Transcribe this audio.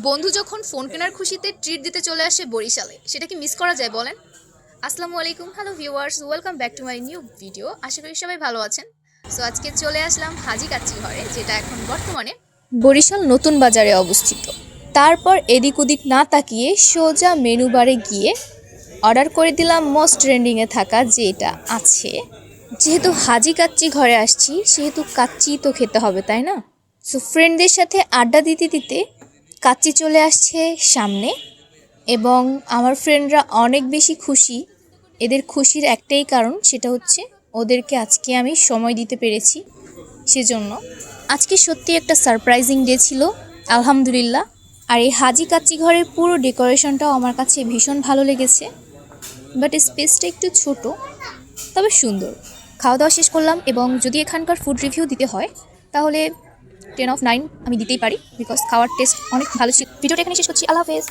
বন্ধু যখন ফোন কেনার খুশিতে ট্রিট দিতে চলে আসে বরিশালে, সেটা কি মিস করা যায় বলেন? আসসালামু আলাইকুম, hello viewers, welcome back to my new video. আশা করি সবাই ভালো আছেন। সো আজকে চলে আসলাম হাজি কাচ্চি ঘরে, যেটা এখন বর্তমানে বরিশাল নতুন বাজারে অবস্থিত। তারপর এদিক ওদিক না তাকিয়ে সোজা মেনু বারে গিয়ে অর্ডার করে দিলাম মোস্ট ট্রেন্ডিংয়ে থাকা যেটা আছে। যেহেতু হাজি কাচ্চি ঘরে আসছি, সেহেতু কাচ্চি তো খেতে হবে, তাই না? সো ফ্রেন্ডদের সাথে আড্ডা দিতে দিতে কাচ্চি চলে আসছে সামনে, এবং আমার ফ্রেন্ডরা অনেক বেশি খুশি। এদের খুশির একটাই কারণ, সেটা হচ্ছে ওদেরকে আজকে আমি সময় দিতে পেরেছি, সেজন্য। আজকে সত্যি একটা সারপ্রাইজিং ডে ছিল, আলহামদুলিল্লাহ। আর এই হাজি কাচ্চি ঘরের পুরো ডেকোরেশনটাও আমার কাছে ভীষণ ভালো লেগেছে, বাট স্পেসটা একটু ছোট, তবে সুন্দর। খাওয়া দাওয়া শেষ করলাম, এবং যদি এখানকার ফুড রিভিউ দিতে হয় তাহলে 10/9 আমি দিতেই পারি, বিকজ খাওয়ার টেস্ট অনেক ভালো ছিল। ভিডিওটা এখানে শেষ করছি, আল্লাহ হাফেজ।